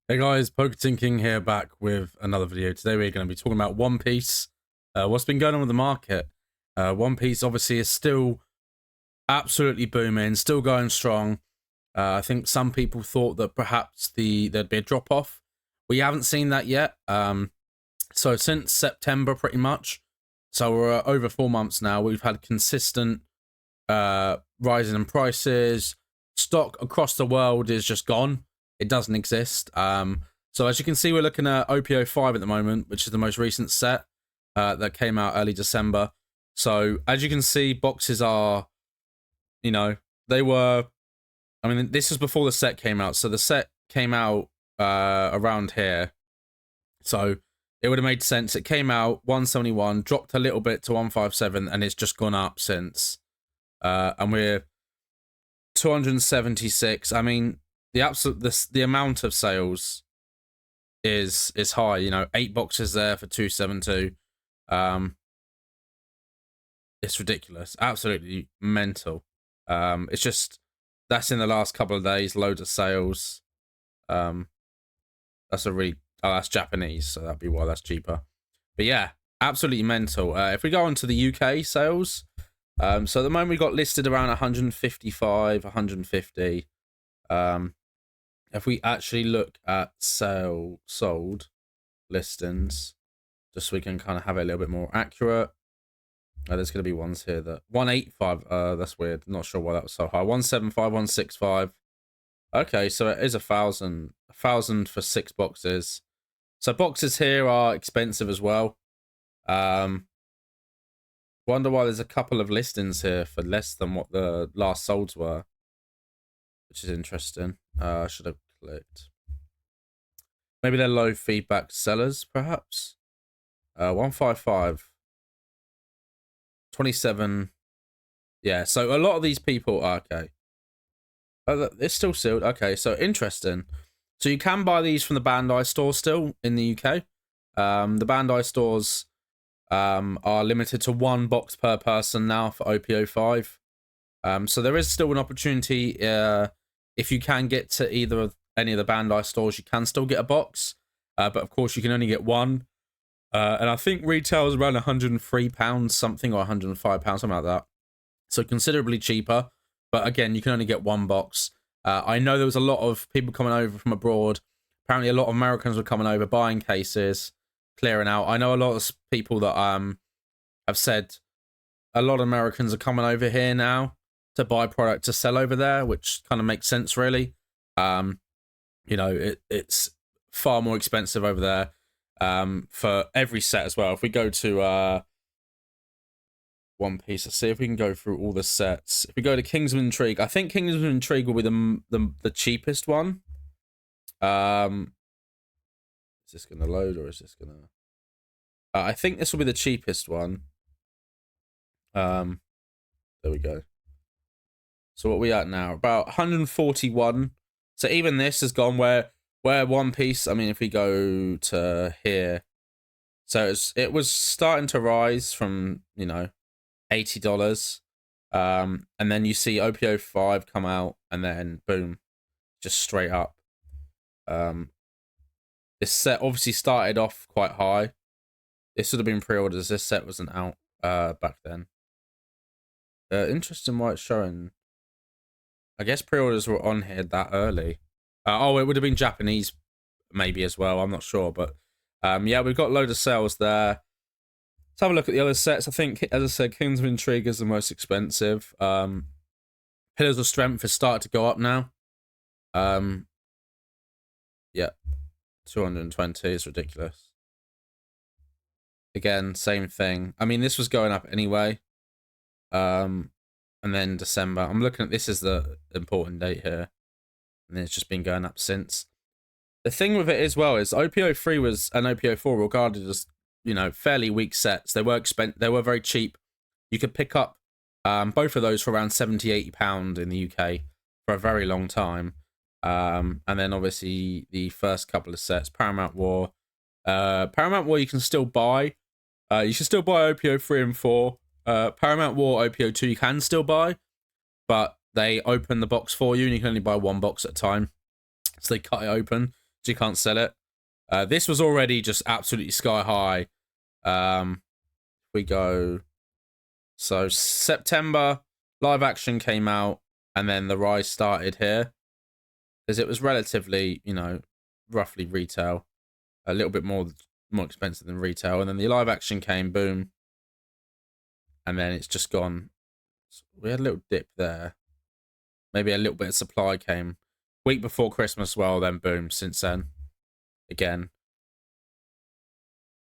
Hey guys, Poketin King here, back with another video. Today we're going to be talking about One Piece. What's been going on with the market? One Piece obviously is still absolutely booming, still going strong. I think some people thought that perhaps there'd be a drop off. We haven't seen that yet. So since September, pretty much. So we're over 4 months now. We've had consistent rising in prices. Stock across the world is just gone. It doesn't exist. So as you can see, we're looking at OPO 5 at the moment, which is the most recent set that came out early December. So as you can see, boxes are, they were, I mean, this was before the set came out. So the set came out around here. So it would have made sense. It came out 171, dropped a little bit to 157, and it's just gone up since. And we're 276. I mean, the amount of sales is high. 8 boxes there for 272. It's ridiculous, absolutely mental. It's just that's in the last couple of days, loads of sales. That's Japanese, so that'd be why that's cheaper. But yeah, absolutely mental. If we go on to the UK sales, so at the moment we got listed around 155, 150. If we actually look at sold listings, just so we can kind of have it a little bit more accurate. There's going to be ones here that 185. That's weird. Not sure why that was so high. 175, 165. Okay, so it is 1,000. 1,000 for 6 boxes. So boxes here are expensive as well. Wonder why there's a couple of listings here for less than what the last solds were, which is interesting. I should have clicked. Maybe they're low feedback sellers, perhaps. 155. 27. Yeah, so a lot of these people are okay. It's still sealed. Okay, so interesting. So you can buy these from the Bandai store still in the UK. The Bandai stores are limited to 1 box per person now for OPO 5. So there is still an opportunity. If you can get to any of the Bandai stores, you can still get a box. But of course, you can only get 1. And I think retail is around £103 something, or £105, something like that. So considerably cheaper. But again, you can only get 1 box. I know there was a lot of people coming over from abroad. Apparently, a lot of Americans were coming over, buying cases, clearing out. I know a lot of people that have said a lot of Americans are coming over here now to buy product to sell over there, which kind of makes sense, really. It's far more expensive over there for every set as well. If we go to One Piece, let's see if we can go through all the sets. If we go to Kings of Intrigue, I think Kings of Intrigue will be the cheapest one. Is this going to load, or is this going to... I think this will be the cheapest one. There we go. So what are we at now? About 141. So even this has gone where One Piece, I mean, if we go to here, so it was starting to rise from, $80. And then you see OPO 5 come out, and then boom, just straight up. This set obviously started off quite high. This would have been pre-orders. This set wasn't out back then. Interesting why it's showing. I guess pre-orders were on here that early. It would have been Japanese maybe as well. I'm not sure, but yeah, we've got a load of sales there. Let's have a look at the other sets. I think, as I said, Kings of Intrigue is the most expensive. Pillars of Strength has started to go up now. Yeah, 220 is ridiculous. Again, same thing. I mean, this was going up anyway. And then December. I'm looking at this as the important date here, and it's just been going up since. The thing with it as well is OPO 3 and OPO 4 regarded as, fairly weak sets. They were they were very cheap. You could pick up both of those for around £70-80 in the UK for a very long time. And then obviously the first couple of sets, Paramount War. Paramount War you can still buy. You should still buy OPO 3 and 4. Paramount War OPO 2 you can still buy, but they open the box for you and you can only buy 1 box at a time. So they cut it open you can't sell it. This was already just absolutely sky high. We go. So September, live action came out, and then the rise started here. Because it was relatively, you know, roughly retail. A little bit more expensive than retail. And then the live action came, boom. And then it's just gone. We had a little dip there. Maybe a little bit of supply came. Week before Christmas, well, then boom, since then. Again.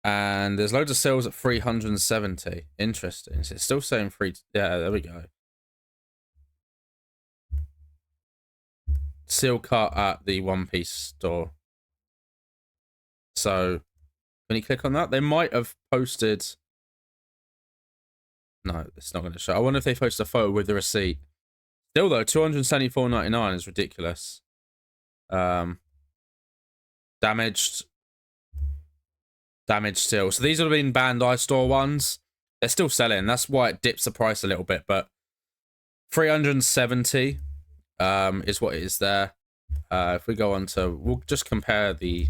And there's loads of sales at 370. Interesting. So it's still saying free. Yeah, there we go. Seal cut at the One Piece store. So when you click on that, they might have posted. No, it's not going to show. I wonder if they posted a photo with the receipt. Still though, $274.99 is ridiculous. Damaged still. So these would have been Bandai store ones. They're still selling. That's why it dips the price a little bit. But 370 is what it is there. If we go on to, we'll just compare the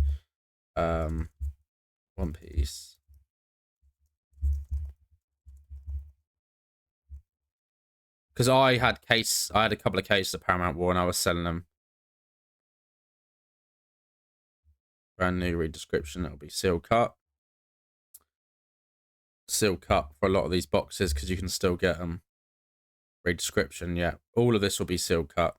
One Piece. Because I had a couple of cases of Paramount War and I was selling them. Brand new redescription. That'll be seal cut. Seal cut for a lot of these boxes because you can still get them. Redescription, yeah. All of this will be seal cut.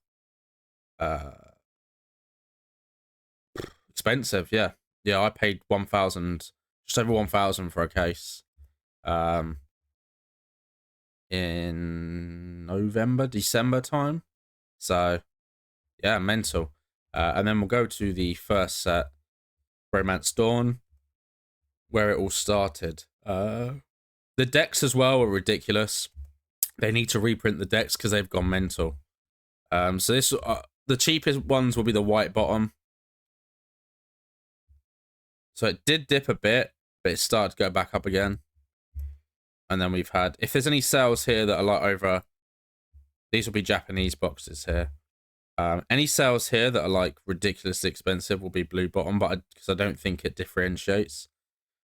Expensive, yeah. Yeah, I paid 1,000, just over 1,000 for a case. In November, December time. So, yeah, mental. And then we'll go to the first set, Romance Dawn, where it all started. The decks as well are ridiculous. They need to reprint the decks because they've gone mental. So this, the cheapest ones will be the white bottom. So it did dip a bit, but it started to go back up again. And then we've had, if there's any sales here that are like over, these will be Japanese boxes here. Any sales here that are like ridiculously expensive will be blue bottom, but because I don't think it differentiates.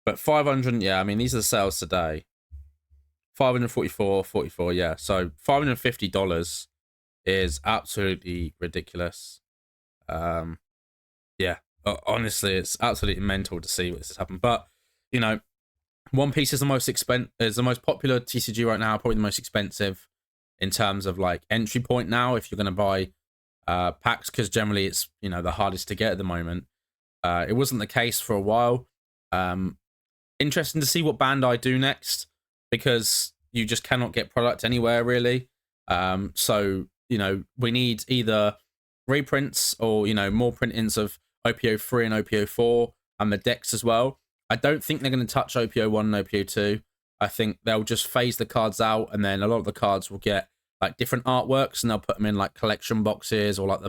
But 500, yeah, I mean, these are the sales today. 544, 44, yeah. So $550 is absolutely ridiculous. Yeah, honestly, it's absolutely mental to see what this has happened. But, you know, One Piece is the most popular TCG right now, probably the most expensive in terms of like entry point now if you're going to buy packs, because generally it's, you know, the hardest to get at the moment. It wasn't the case for a while. Interesting to see what Bandai do next, because you just cannot get product anywhere really. So, you know, we need either reprints or, you know, more printings of OPO 3 and OPO 4 and the decks as well. I don't think they're going to touch OPO 1 and OPO 2. I think they'll just phase the cards out, and then a lot of the cards will get like different artworks, and they'll put them in like collection boxes or like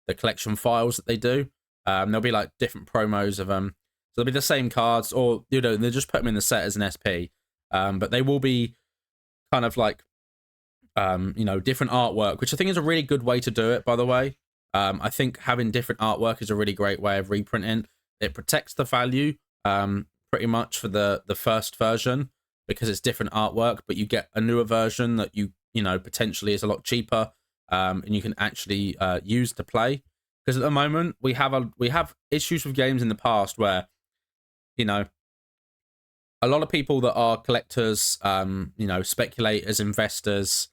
the collection files that they do. There'll be like different promos of them. So they'll be the same cards, or, you know, they'll just put them in the set as an SP. But they will be kind of like, you know, different artwork, which I think is a really good way to do it, by the way. I think having different artwork is a really great way of reprinting. It protects the value pretty much for the first version because it's different artwork, but you get a newer version that you know, potentially is a lot cheaper, and you can actually use to play. Because at the moment we have issues with games in the past where, you know, a lot of people that are collectors, you know, speculators, investors,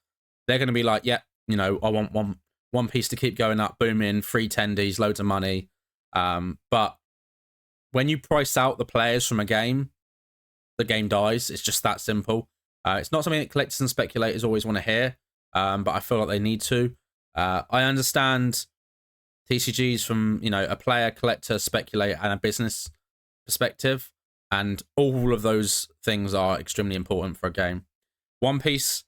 they're going to be like, yeah, you know, I want One Piece to keep going up, booming, free tendies, loads of money. But when you price out the players from a game, the game dies. It's just that simple. It's not something that collectors and speculators always want to hear, but I feel like they need to. I understand TCGs from, you know, a player, collector, speculator, and a business perspective, and all of those things are extremely important for a game. One Piece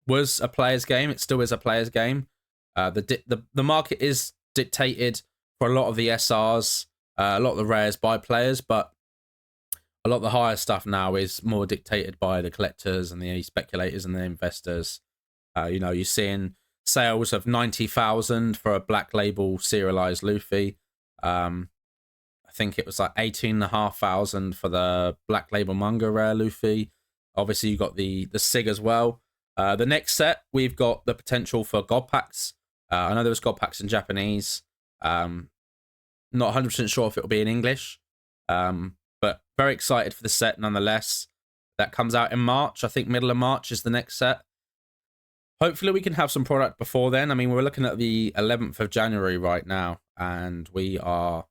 was a player's game. It still is a player's game. The market is dictated for a lot of the SRs, a lot of the rares by players, but a lot of the higher stuff now is more dictated by the collectors and the speculators and the investors. You know, you're seeing sales of 90,000 for a black label serialized Luffy. I think it was like 18,500 for the Black Label Manga Rare Luffy. Obviously, you got the SIG as well. The next set, we've got the potential for God Packs. I know there was God Packs in Japanese. Not 100% sure if it'll be in English. But very excited for the set nonetheless. That comes out in March. I think middle of March is the next set. Hopefully we can have some product before then. I mean, we're looking at the 11th of January right now, and we're out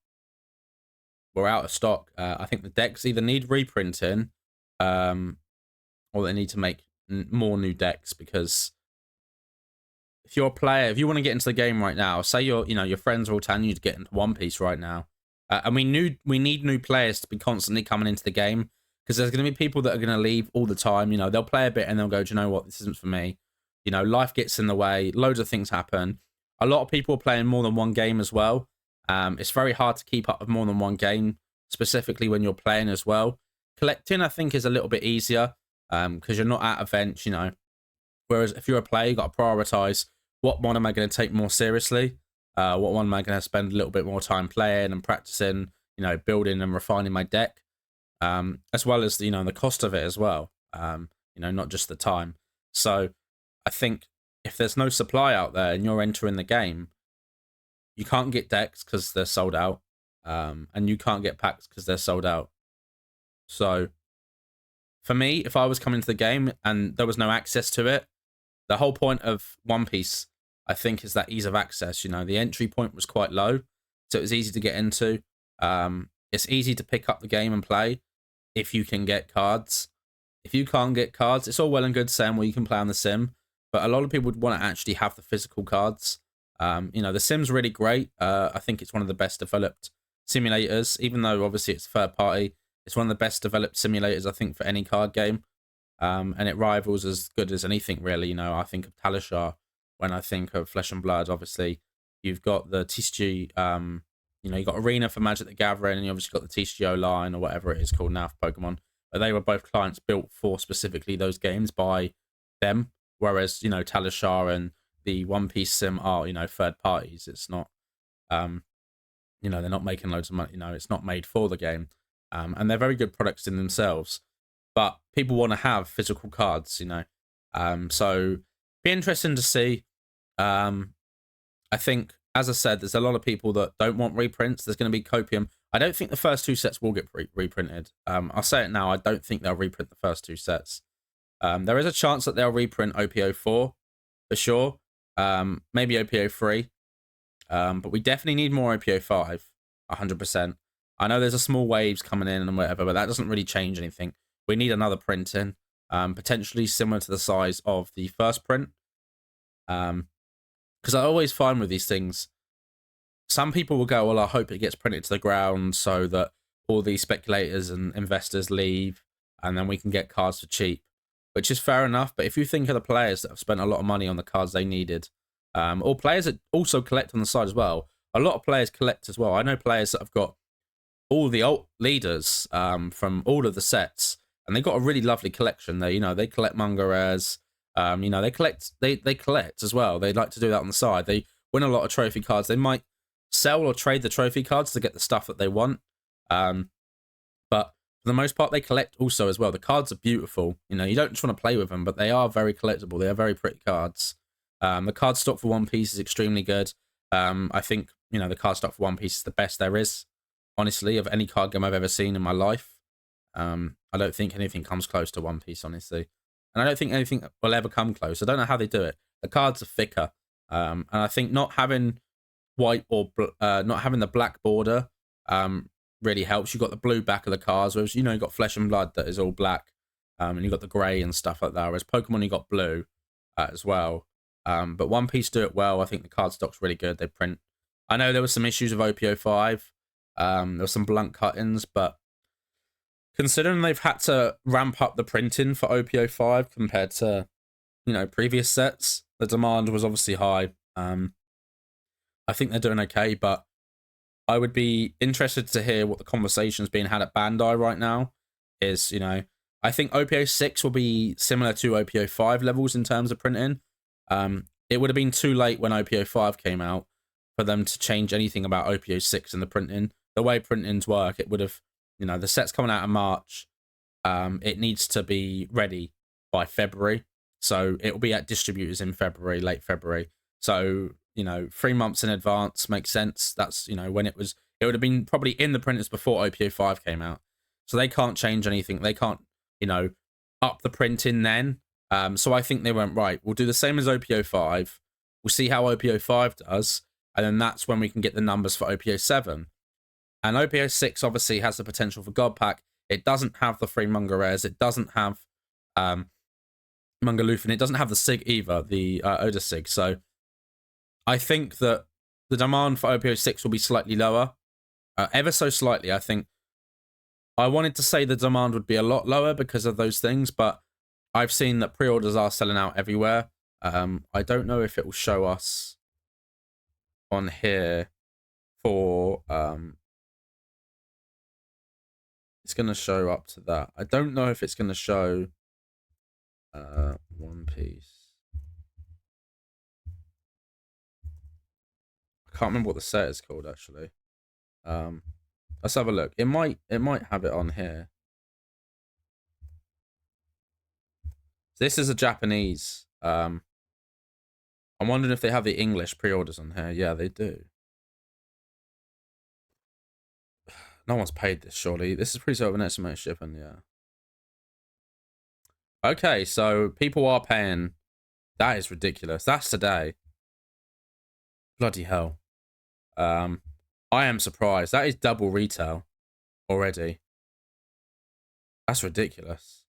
of stock. I think the decks either need reprinting, or they need to make more new decks, because if you're a player, if you want to get into the game right now, say your friends are all telling you to get into One Piece right now, and we need new players to be constantly coming into the game, because there's going to be people that are going to leave all the time. They'll play a bit and they'll go, do you know what, this isn't for me. Life gets in the way, loads of things happen. A lot of people are playing more than one game as well. It's very hard to keep up with more than one game, specifically when you're playing as well. Collecting, I think, is a little bit easier, because you're not at events, Whereas if you're a player, you've got to prioritize what one am I going to take more seriously, what one am I going to spend a little bit more time playing and practicing, building and refining my deck, as well as the cost of it as well, not just the time. So I think if there's no supply out there and you're entering the game, you can't get decks because they're sold out, and you can't get packs because they're sold out. So for me, if I was coming to the game and there was no access to it, the whole point of One Piece, I think, is that ease of access. The entry point was quite low, so it was easy to get into. It's easy to pick up the game and play if you can get cards. If you can't get cards, it's all well and good saying, well, you can play on the sim, but a lot of people would want to actually have the physical cards. The sim's really great. I think it's one of the best developed simulators, even though obviously it's third party. It's one of the best developed simulators, I think, for any card game. And it rivals as good as anything, really. I think of Talishar when I think of Flesh and Blood. Obviously, you've got the TCG, you've got Arena for Magic the Gathering, and you obviously got the TCGO line, or whatever it is called now for Pokemon. But they were both clients built for specifically those games by them. Whereas, Talishar and the One Piece sim are, third parties. It's not, they're not making loads of money. It's not made for the game. And they're very good products in themselves. But people want to have physical cards, So be interesting to see. I think, as I said, there's a lot of people that don't want reprints. There's going to be copium. I don't think the first two sets will get reprinted. I'll say it now. I don't think they'll reprint the first two sets. There is a chance that they'll reprint OPO4 for sure. Maybe OPO3. But we definitely need more OPO5. 100%. I know there's a small waves coming in and whatever, but that doesn't really change anything. We need another printing, potentially similar to the size of the first print. Because I always find with these things, some people will go, well, I hope it gets printed to the ground so that all these speculators and investors leave, and then we can get cards for cheap, which is fair enough. But if you think of the players that have spent a lot of money on the cards they needed, or players that also collect on the side as well, a lot of players collect as well. I know players that have got all the alt leaders from all of the sets, and they've got a really lovely collection. They collect manga rares. They collect as well. They like to do that on the side. They win a lot of trophy cards. They might sell or trade the trophy cards to get the stuff that they want. But for the most part, they collect also as well. The cards are beautiful. You don't just want to play with them, but they are very collectible. They are very pretty cards. The card stock for One Piece is extremely good. I think, the card stock for One Piece is the best there is, honestly, of any card game I've ever seen in my life. I don't think anything comes close to One Piece, honestly. And I don't think anything will ever come close. I don't know how they do it. The cards are thicker. And I think not having white or not having the black border really helps. You've got the blue back of the cards, whereas, you've got Flesh and Blood that is all black. And you've got the grey and stuff like that. Whereas Pokemon, you've got blue as well. But One Piece do it well. I think the card stock's really good. They print. I know there were some issues with OPO5. There were some blunt cut-ins, but considering they've had to ramp up the printing for OPO5 compared to, previous sets, the demand was obviously high. I think they're doing okay, but I would be interested to hear what the conversation's being had at Bandai right now. Is, I think OPO6 will be similar to OPO5 levels in terms of printing. It would have been too late when OPO5 came out for them to change anything about OPO6 in the printing. the way printings work, it would have, you know, the set's coming out in March. It needs to be ready by February. So it will be at distributors in February, late February. So, you know, 3 months in advance makes sense. That's, you know, when it would have been probably in the printers before OPO 5 came out. So they can't change anything. They can't, you know, up the printing then. So I think they went, right, we'll do the same as OPO 5. We'll see how OPO 5 does. And then that's when we can get the numbers for OPO 7. And OPO 6 obviously has the potential for God Pack. It doesn't have the free manga rares. It doesn't have manga Luffy. It doesn't have the Sig either, the Oda Sig. So I think that the demand for OPO 6 will be slightly lower. Ever so slightly, I think. I wanted to say the demand would be a lot lower because of those things, but I've seen that pre-orders are selling out everywhere. I don't know if it will show us on here for... it's going to show up to that. I don't know if it's going to show One Piece. I can't remember what the set is called, actually. Let's have a look. It might have it on here. This is a Japanese. I'm wondering if they have the English pre-orders on here. Yeah, they do. No one's paid this, surely. This is pre-sale with an estimated shipping, yeah. Okay, so people are paying. That is ridiculous. That's today. Bloody hell. I am surprised. That is double retail already. That's ridiculous.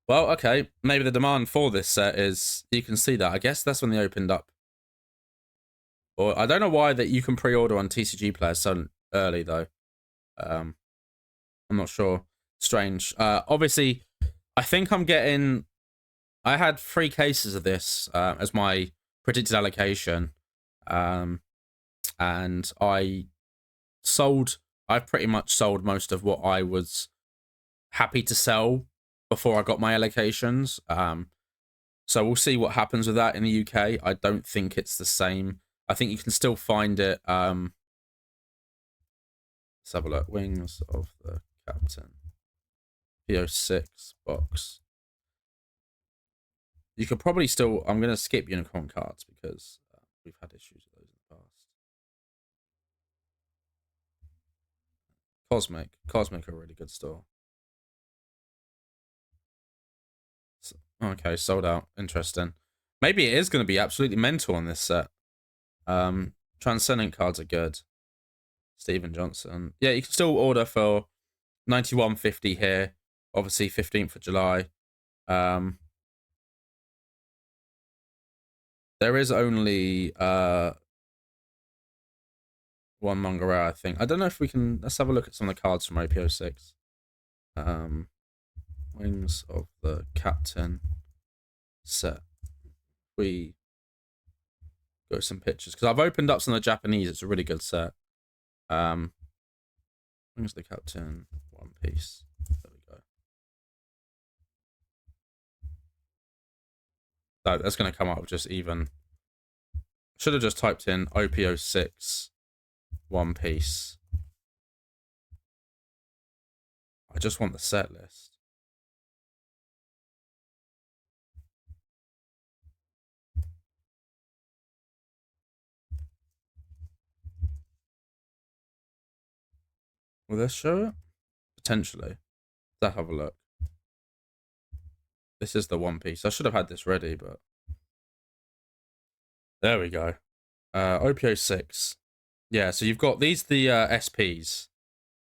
Well, okay. Maybe the demand for this set is... You can see that. I guess that's when they opened up. Or I don't know why that you can pre-order on TCG players so early, though. I'm not sure. Strange. Obviously, I think I'm getting... I had 3 cases of this as my predicted allocation. And I've pretty much sold most of what I was happy to sell before I got my allocations. So we'll see what happens with that in the UK. I don't think it's the same. I think you can still find it. Let's have a look. Wings of the Captain. PO6 box. You could probably still... I'm going to skip unicorn cards because we've had issues with those in the past. Cosmic are a really good store. Okay, sold out. Interesting. Maybe it is going to be absolutely mental on this set. Transcendent cards are good. Stephen Johnson. Yeah, you can still order for $91.50 here. Obviously, 15th of July. There is only one manga rare, I think. I don't know if we can... Let's have a look at some of the cards from OPO 6. Wings of the Captain set. We go some pictures because I've opened up some of the Japanese. It's a really good set. Wings of the Captain, One Piece. There we go. No, that's going to come up just even. Should have just typed in OPO 6 One Piece. I just want the set list. Will this show it? Potentially. Let's have a look. This is the One Piece. I should have had this ready, but... There we go. OPO 6. Yeah, so you've got these, the SPs.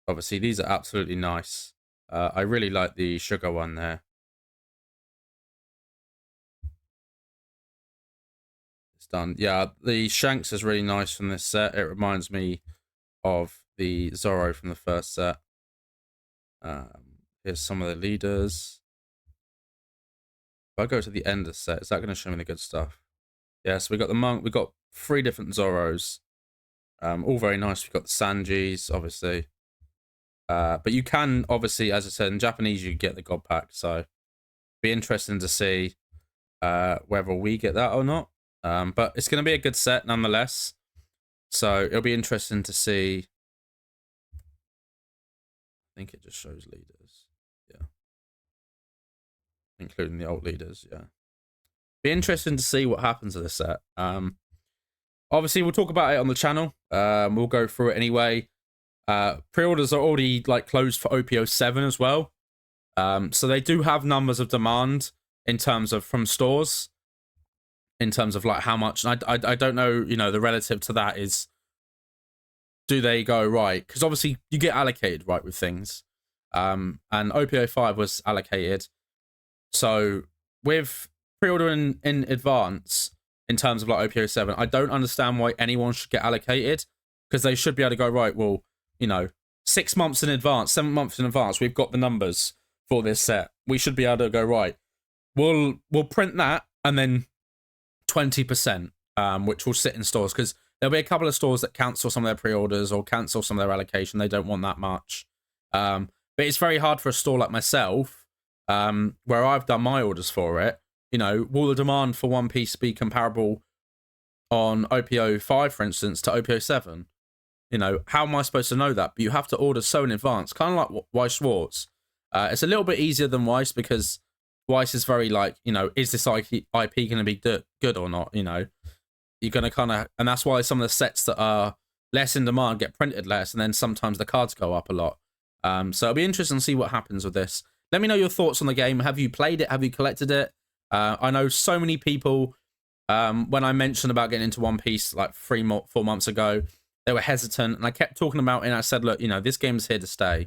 Obviously, these are absolutely nice. I really like the sugar one there. It's done. Yeah, the Shanks is really nice from this set. It reminds me of the Zoro from the first set. Here's some of the leaders. If I go to the end of the set, is that going to show me the good stuff? Yeah, so we got the monk. We got 3 different Zoros. All very nice. We've got the Sanjis, obviously. But you can, obviously, as I said, in Japanese, you get the God Pack. So, be interesting to see whether we get that or not. But it's going to be a good set, nonetheless. So it'll be interesting to see. I think it just shows leaders. Yeah. Including the old leaders, yeah. Be interesting to see what happens to this set. Obviously, we'll talk about it on the channel. We'll go through it anyway. Pre-orders are already like closed for OPO 7 as well. So they do have numbers of demand in terms of from stores, in terms of like how much. I don't know, you know, the relative to that is, do they go right? Because obviously you get allocated right with things. And OPO 5 was allocated. So with pre-ordering in advance, in terms of like OPO 7, I don't understand why anyone should get allocated, because they should be able to go, right, well, you know, 6 months in advance, 7 months in advance, we've got the numbers for this set. We should be able to go, right, we'll print that, and then 20%, which will sit in stores, because there'll be a couple of stores that cancel some of their pre-orders or cancel some of their allocation. They don't want that much. But it's very hard for a store like myself, where I've done my orders for it. You know, will the demand for One Piece be comparable on OPO 5, for instance, to OPO 7? You know, how am I supposed to know that? But you have to order so in advance, kind of like Weiss Schwartz. It's a little bit easier than Weiss, because Weiss is very like, you know, is this IP going to be good or not? You know, you're going to kind of, and that's why some of the sets that are less in demand get printed less, and then sometimes the cards go up a lot. So it'll be interesting to see what happens with this. Let me know your thoughts on the game. Have you played it? Have you collected it? I know so many people, when I mentioned about getting into One Piece like 4 months ago, they were hesitant, and I kept talking about it, and I said, look, you know, this game's here to stay.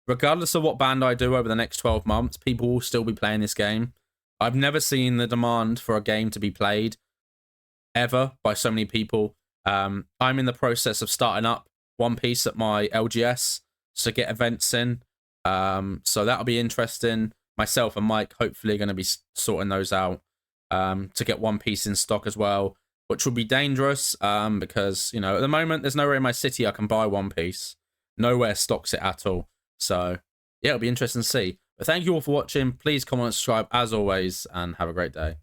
Regardless of what band I do over the next 12 months, people will still be playing this game. I've never seen the demand for a game to be played ever by so many people. I'm in the process of starting up One Piece at my LGS to get events in. So that'll be interesting. Myself and Mike hopefully are going to be sorting those out to get One Piece in stock as well, which will be dangerous because, you know, at the moment there's nowhere in my city I can buy One Piece. Nowhere stocks it at all. So yeah, it'll be interesting to see. But thank you all for watching. Please comment and subscribe as always, and have a great day.